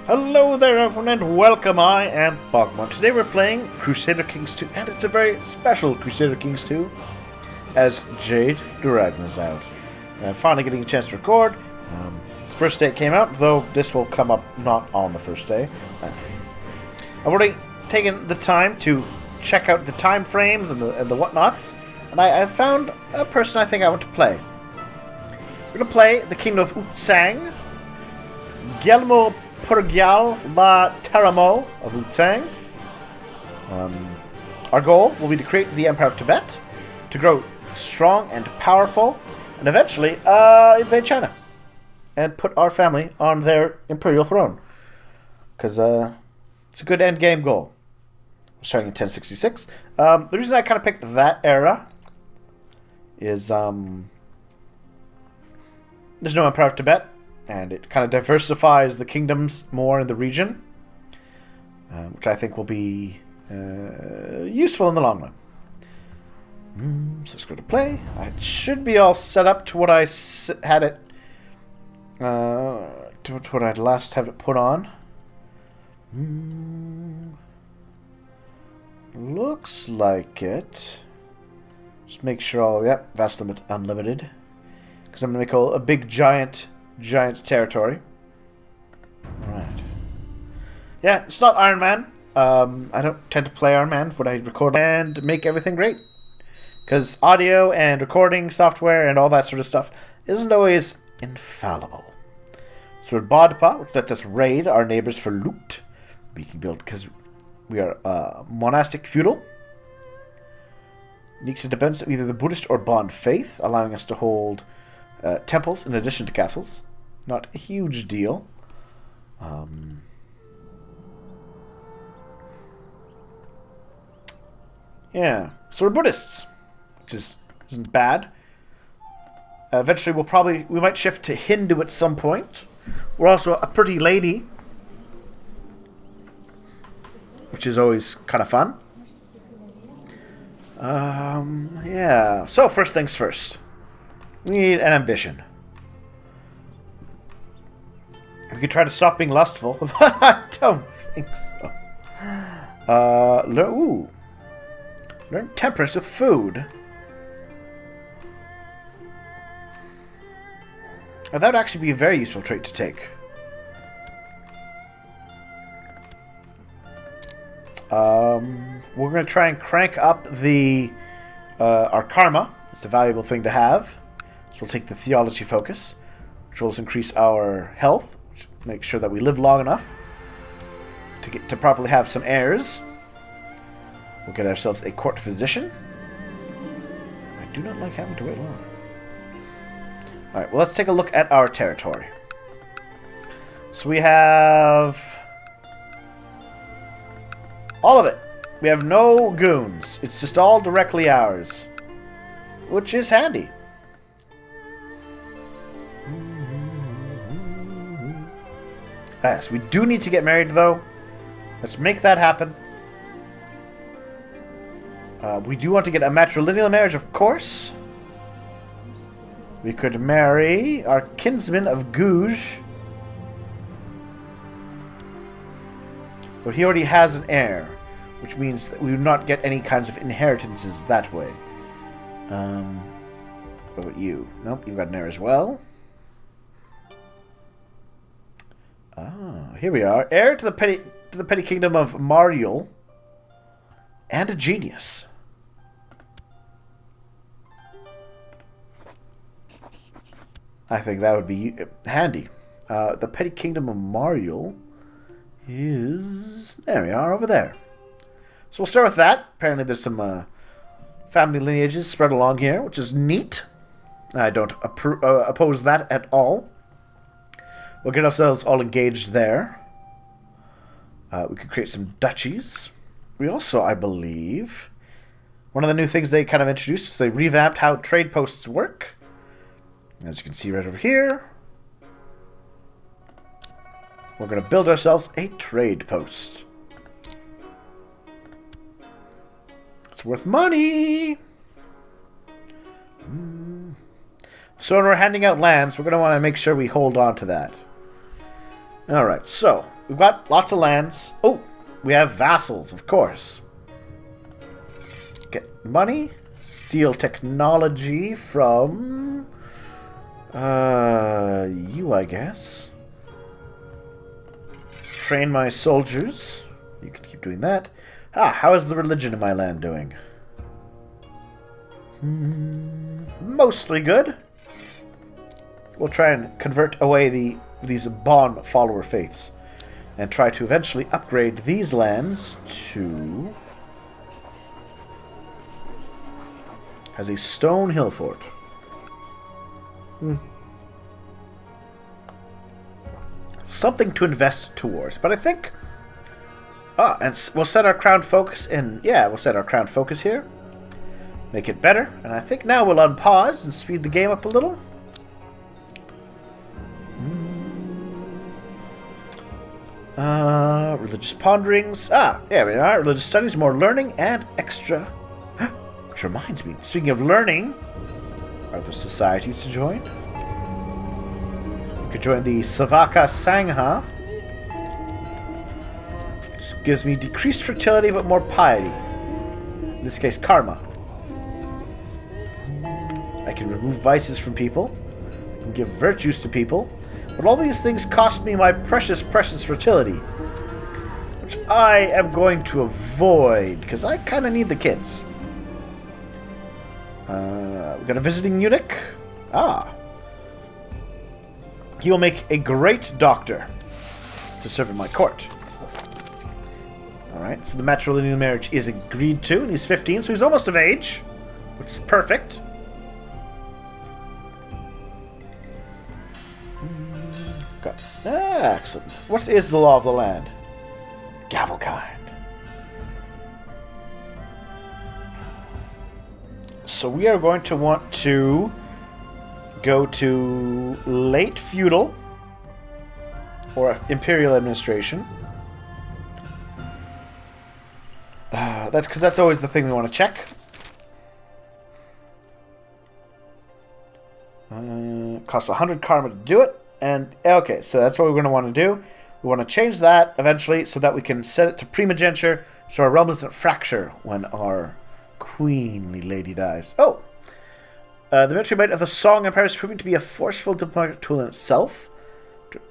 Hello there everyone and welcome, I am BogMod. Today we're playing Crusader Kings 2 and it's a very special Crusader Kings 2 as Jade Dragon is out. And I'm finally getting a chance to record. It's the first day it came out, though this will come up not on the first day. I've already taken the time to check out the time frames and the whatnots, and I've found a person I think I want to play. We're going to play the Kingdom of Utsang, Gelmo Purgyal La Teramo of Utsang. Our goal will be to create the Empire of Tibet, to grow strong and powerful, and eventually invade China and put our family on their imperial throne. Because it's a good end game goal. We're starting in 1066. The reason I kind of picked that era is there's no Empire of Tibet, and it kind of diversifies the kingdoms more in the region, which I think will be useful in the long run. So let's go to play. It should be all set up to what I had it, to what I'd last have it put on. Looks like it. Just make sure all, yep, vast limit unlimited. Because I'm going to make a big giant territory. Alright. Yeah, it's not Iron Man. I don't tend to play Iron Man when I record and make everything great. Because audio and recording software and all that sort of stuff isn't always infallible. So we're Bodpa, which lets us raid our neighbors for loot. We can build, because we are monastic feudal. Unique to depends on either the Buddhist or Bon faith, allowing us to hold temples in addition to castles. Not a huge deal. Yeah, so we're Buddhists, which isn't bad. Eventually we might shift to Hindu at some point. We're also a pretty lady, which is always kind of fun. Yeah, so first things first. We need an ambition. We could try to stop being lustful, but I don't think so. Learn temperance with food. That would actually be a very useful trait to take. We're going to try and crank up our karma. It's a valuable thing to have. So we'll take the theology focus, which will increase our health, which make sure that we live long enough to properly have some heirs. We'll get ourselves a court physician. I do not like having to wait long. Alright, well, let's take a look at our territory. So we have all of it. We have no goons. It's just all directly ours, which is handy. Yes, we do need to get married, though. Let's make that happen. We do want to get a matrilineal marriage, of course. We could marry our kinsman of Gouge. But he already has an heir, which means that we would not get any kinds of inheritances that way. What about you? Nope, you've got an heir as well. Here we are. Heir to the petty kingdom of Mariul. And a genius. I think that would be handy. The petty kingdom of Mariul is... There we are, over there. So we'll start with that. Apparently there's some family lineages spread along here, which is neat. I don't oppose that at all. We'll get ourselves all engaged there. We could create some duchies. We also, I believe, one of the new things they kind of introduced is they revamped how trade posts work. As you can see right over here, we're going to build ourselves a trade post. It's worth money. So when we're handing out lands, we're going to want to make sure we hold on to that. Alright, so we've got lots of lands. Oh, we have vassals, of course. Get money. Steal technology from... you, I guess. Train my soldiers. You can keep doing that. Ah, how is the religion in my land doing? Mostly good. We'll try and convert away these Bon follower faiths. And try to eventually upgrade these lands to... Has a stone hill fort. Something to invest towards. But I think... Ah, and we'll set our crown focus in... Yeah, we'll set our crown focus here. Make it better. And I think now we'll unpause and speed the game up a little. Religious ponderings. Ah, there we are. Religious studies, more learning, and extra. Which reminds me, speaking of learning, are there societies to join? You could join the Savaka Sangha, which gives me decreased fertility but more piety. In this case, karma. I can remove vices from people. I can give virtues to people. But all these things cost me my precious, precious fertility. Which I am going to avoid, because I kind of need the kids. We've got a visiting eunuch. Ah. He will make a great doctor to serve in my court. Alright, so the matrilineal marriage is agreed to, and he's 15, so he's almost of age, which is perfect. Excellent. What is the law of the land? Gavelkind. So we are going to want to go to late feudal or imperial administration. That's because that's always the thing we want to check. Costs 100 karma to do it. And, okay, so that's what we're going to want to do. We want to change that eventually so that we can set it to primogeniture so our realm doesn't fracture when our queenly lady dies. Oh! The military might of the Song Empire is proving to be a forceful diplomatic tool in itself.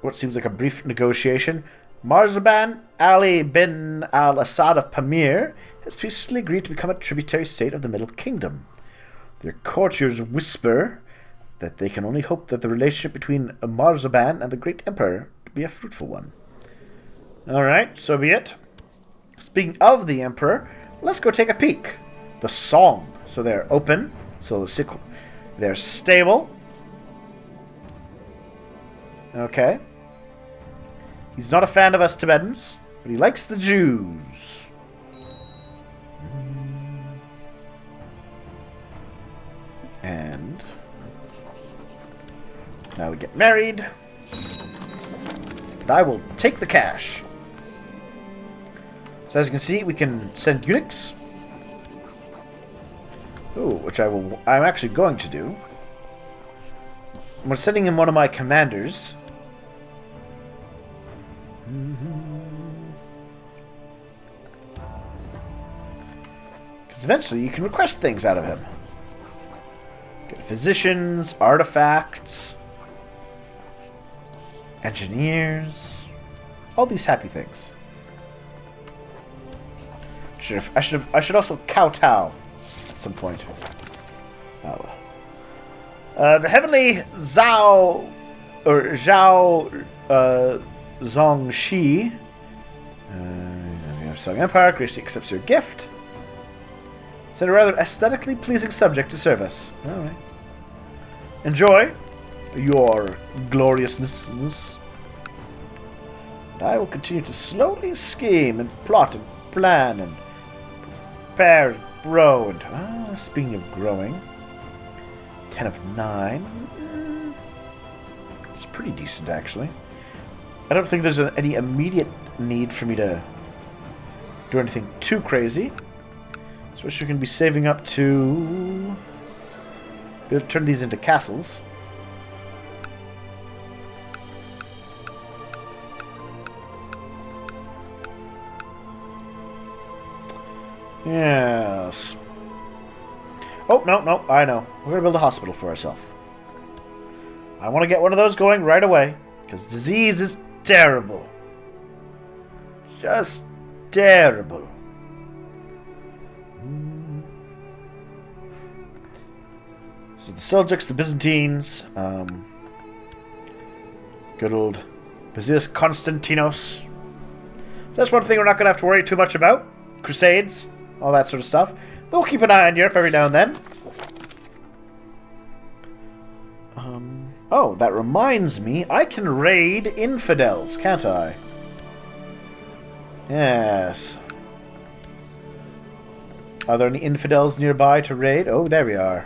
What seems like a brief negotiation. Marzaban Ali bin al-Assad of Pamir has peacefully agreed to become a tributary state of the Middle Kingdom. Their courtiers whisper that they can only hope that the relationship between Marzaban and the Great Emperor be a fruitful one. Alright, so be it. Speaking of the Emperor, let's go take a peek. The Song. So they're open. So they're stable. Okay. He's not a fan of us Tibetans, but he likes the Jews. And now we get married. And I will take the cash. So as you can see, we can send eunuchs. Ooh, which I'm actually going to do. We're sending in one of my commanders. Because eventually you can request things out of him. Get physicians, artifacts, engineers, all these happy things. I should also kowtow at some point. Oh. The heavenly Zhao Zongxi, Song Empire, graciously accepts your gift. Send a rather aesthetically pleasing subject to serve us. All right. Enjoy your gloriousness. I will continue to slowly scheme and plot and plan and prepare and grow and... speaking of growing, 10 of 9. It's pretty decent, actually. I don't think there's any immediate need for me to do anything too crazy. Especially we're going to be saving up to be able to turn these into castles. Yes. Oh, no, no, I know. We're going to build a hospital for ourselves. I want to get one of those going right away. Because disease is terrible. Just terrible. So the Seljuks, the Byzantines, good old Basilius Constantinos. So that's one thing we're not going to have to worry too much about. Crusades, all that sort of stuff. But we'll keep an eye on Europe every now and then. Oh, that reminds me, I can raid infidels, can't I? Yes. Are there any infidels nearby to raid? Oh, there we are.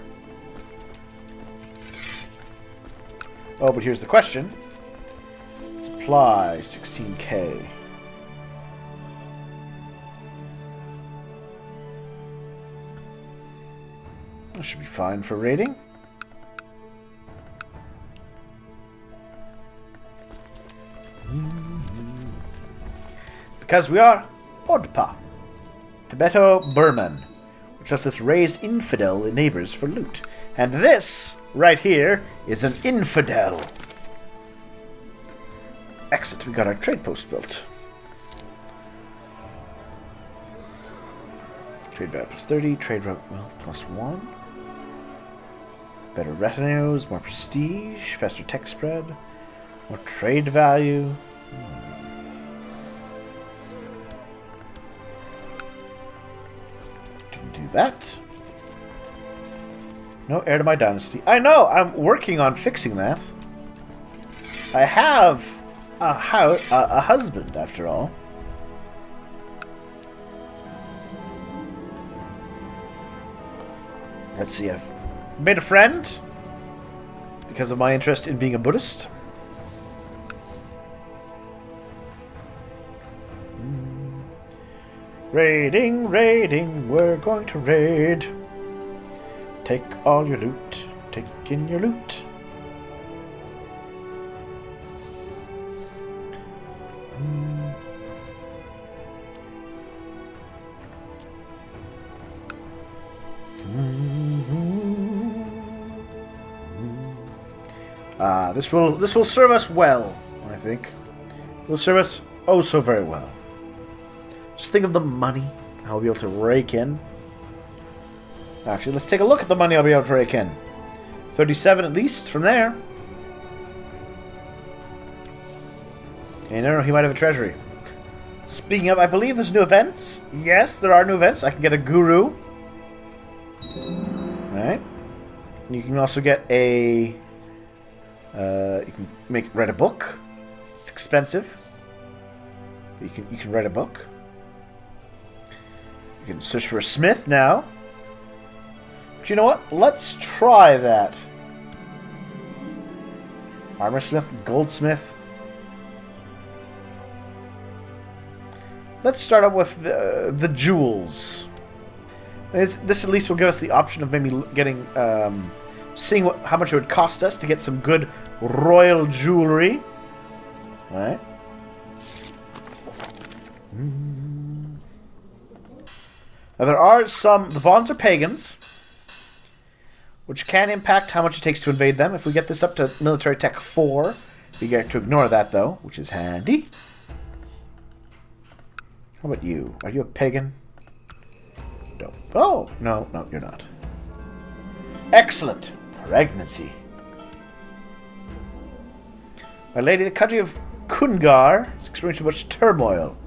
Oh, but here's the question. Supply, 16k. That should be fine for raiding. Because we are Podpa, Tibeto-Burman, which lets us raise infidel neighbors for loot. And this, right here, is an infidel. Exit, we got our trade post built. Trade route plus 30, trade route wealth plus 1. Better retinues, more prestige, faster tech spread, more trade value. Do that. No heir to my dynasty. I know! I'm working on fixing that. I have a husband, after all. Let's see, I've made a friend because of my interest in being a Buddhist. Raiding, raiding, we're going to raid. Take all your loot, take in your loot. This will serve us well, I think. It will serve us oh so very well. Just think of the money I'll be able to rake in. Actually, let's take a look at the money I'll be able to rake in. 37 at least from there. And I don't know, he might have a treasury. Speaking of, I believe there's new events. Yes, there are new events. I can get a guru. Alright. You can also get a... you can write a book. It's expensive. But you can write a book. You can search for a smith now. But you know what? Let's try that. Armor smith, goldsmith. Let's start up with the jewels. This at least will give us the option of maybe getting, seeing how much it would cost us to get some good royal jewelry. All right. Now there are some... The bonds are pagans, which can impact how much it takes to invade them. If we get this up to military tech 4, we get to ignore that, though, which is handy. How about you? Are you a pagan? No. Oh, no, no, you're not. Excellent. Pregnancy. My lady, the country of Kungar is experiencing much turmoil.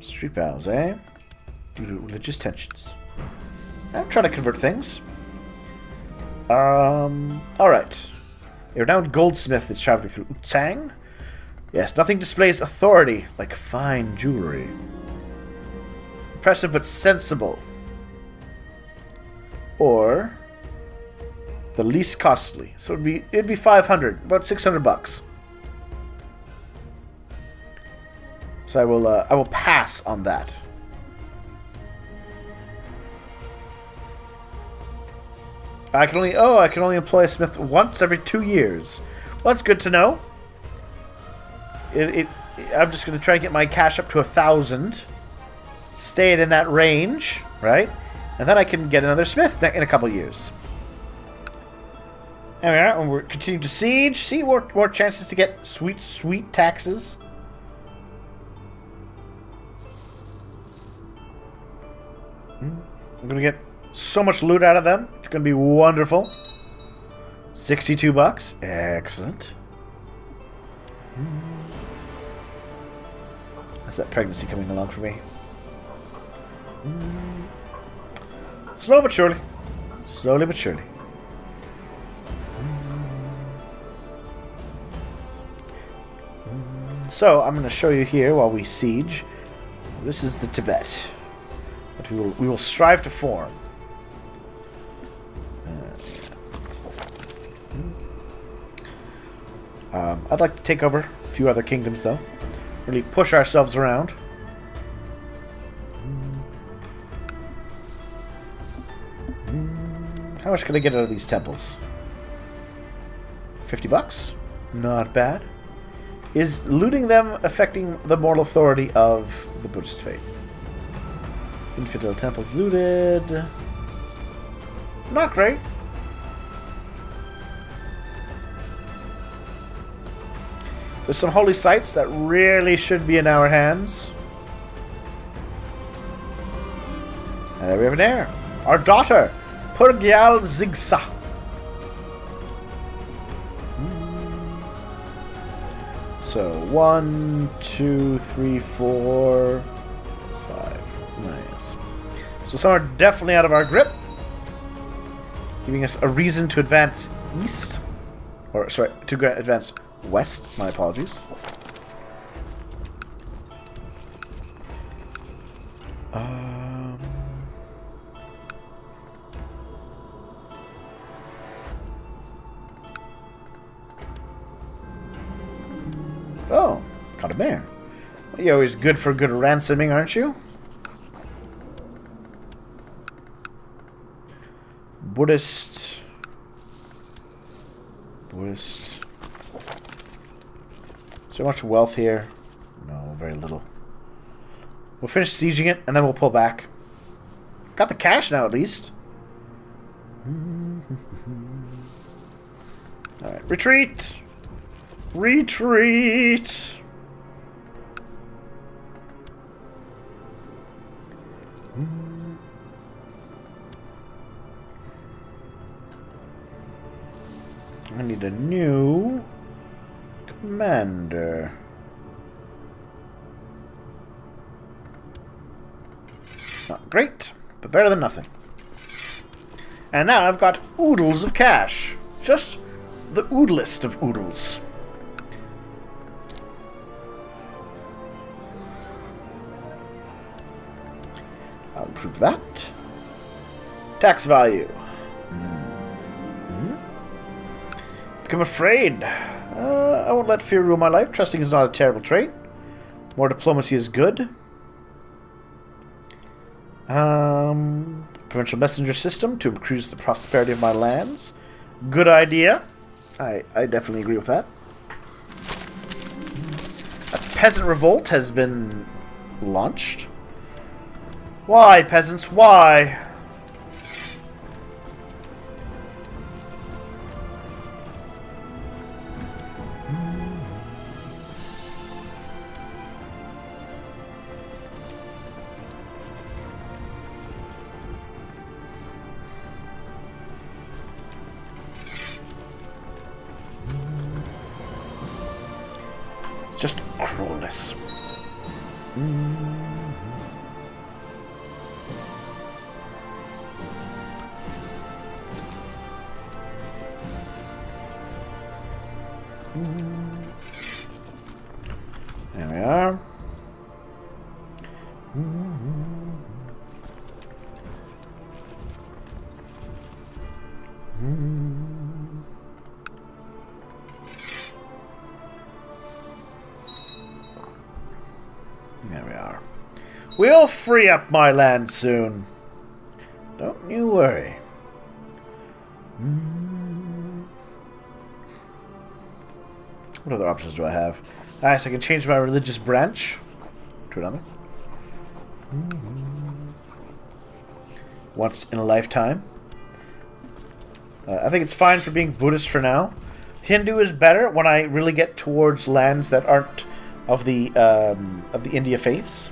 Street battles, eh? Due to religious tensions. I'm trying to convert things. Alright. A renowned goldsmith is traveling through Utsang. Yes, nothing displays authority like fine jewelry. Impressive but sensible. Or the least costly. So it'd be 500, about 600 bucks. So I will pass on that. I can only employ a smith once every 2 years. Well, that's good to know. I'm just going to try and get my cash up to 1,000. stay it in that range, right? And then I can get another smith in a couple years. There we are, and we're continuing to siege. See, more chances to get sweet, sweet taxes. I'm gonna get so much loot out of them. It's gonna be wonderful. 62 bucks. Excellent. How's that pregnancy coming along for me? Slow but surely. Slowly but surely. So, I'm going to show you here while we siege. This is the Tibet that we will strive to form. I'd like to take over a few other kingdoms, though. Really push ourselves around. How much can I get out of these temples? 50 bucks? Not bad. Is looting them affecting the moral authority of the Buddhist faith? Infidel temples looted. Not great. There's some holy sites that really should be in our hands. And there we have an heir. Our daughter, Purgyal Zigsa. So, 1, 2, 3, 4, 5. Nice. So some are definitely out of our grip. Giving us a reason to advance east. Or, sorry, to advance west. My apologies. Oh, caught a bear. Well, you're always good for good ransoming, aren't you? Buddhist. So much wealth here. No, very little. We'll finish sieging it, and then we'll pull back. Got the cash now, at least. Alright, retreat! Retreat! I need a new commander. Not great, but better than nothing. And now I've got oodles of cash. Just the oodlest of oodles. I'll improve that. Tax value. Become afraid. I won't let fear rule my life. Trusting is not a terrible trait. More diplomacy is good. Provincial messenger system to increase the prosperity of my lands. Good idea. I definitely agree with that. A peasant revolt has been launched. Why, peasants? Why? Just cruelness. There we are. There we are. We'll free up my land soon. Don't you worry. What other options do I have? Nice, I can change my religious branch to another. Once in a lifetime. I think it's fine for being Buddhist for now. Hindu is better when I really get towards lands that aren't of the India faiths.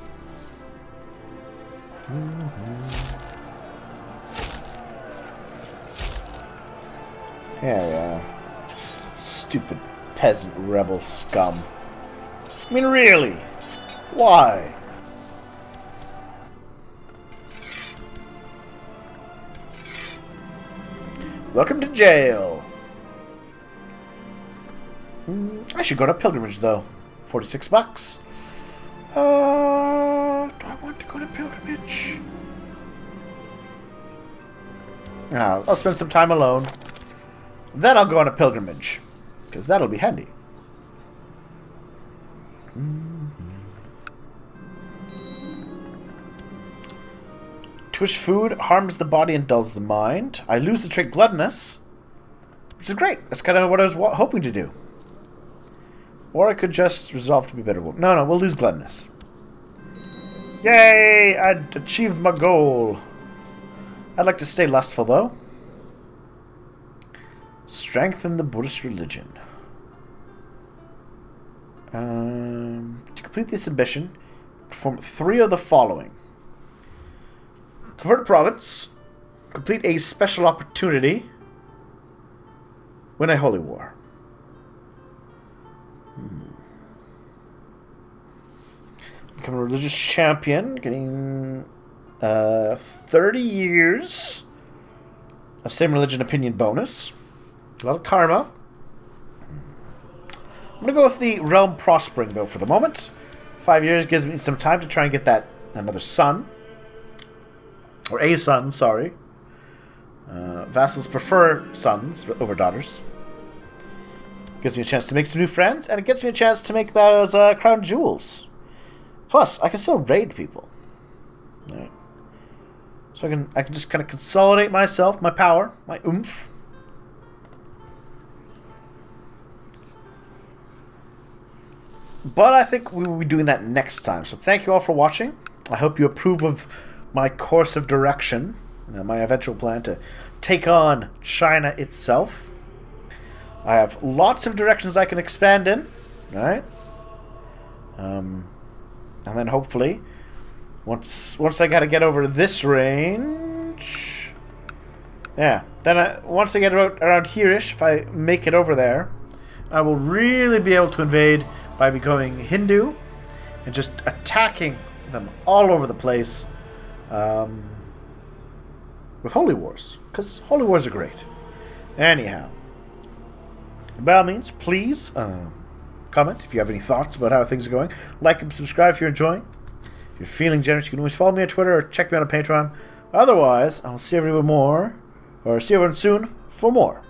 There we are. Stupid peasant rebel scum. I mean, really? Why? Welcome to jail. I should go to pilgrimage, though. 46 bucks. Do I want to go to pilgrimage? I'll spend some time alone. Then I'll go on a pilgrimage. Because that'll be handy. Too much food harms the body and dulls the mind. I lose the trait gluttonous, which is great. That's kind of what I was hoping to do. Or I could just resolve to be better. No, we'll lose gluttonous. Yay! I achieved my goal. I'd like to stay lustful, though. Strengthen the Buddhist religion. To complete this ambition, perform 3 of the following. Convert a province. Complete a special opportunity. Win a holy war. Become a religious champion. Getting 30 years of same religion opinion bonus. A lot of karma. I'm going to go with the realm prospering, though, for the moment. 5 years gives me some time to try and get that another son. Or a son, sorry. Vassals prefer sons over daughters. Gives me a chance to make some new friends, and it gets me a chance to make those crown jewels. Plus, I can still raid people. Right. So I can just kind of consolidate myself, my power, my oomph. But I think we will be doing that next time. So thank you all for watching. I hope you approve of my course of direction, my eventual plan to take on China itself. I have lots of directions I can expand in, right? And then hopefully, once I gotta get over this range, yeah. Then once I get around here-ish, if I make it over there, I will really be able to invade by becoming Hindu and just attacking them all over the place. With holy wars, because holy wars are great. Anyhow, by all means, please comment if you have any thoughts about how things are going. Like and subscribe if you're enjoying. If you're feeling generous, you can always follow me on Twitter or check me out on Patreon. Otherwise, I'll see everyone soon for more.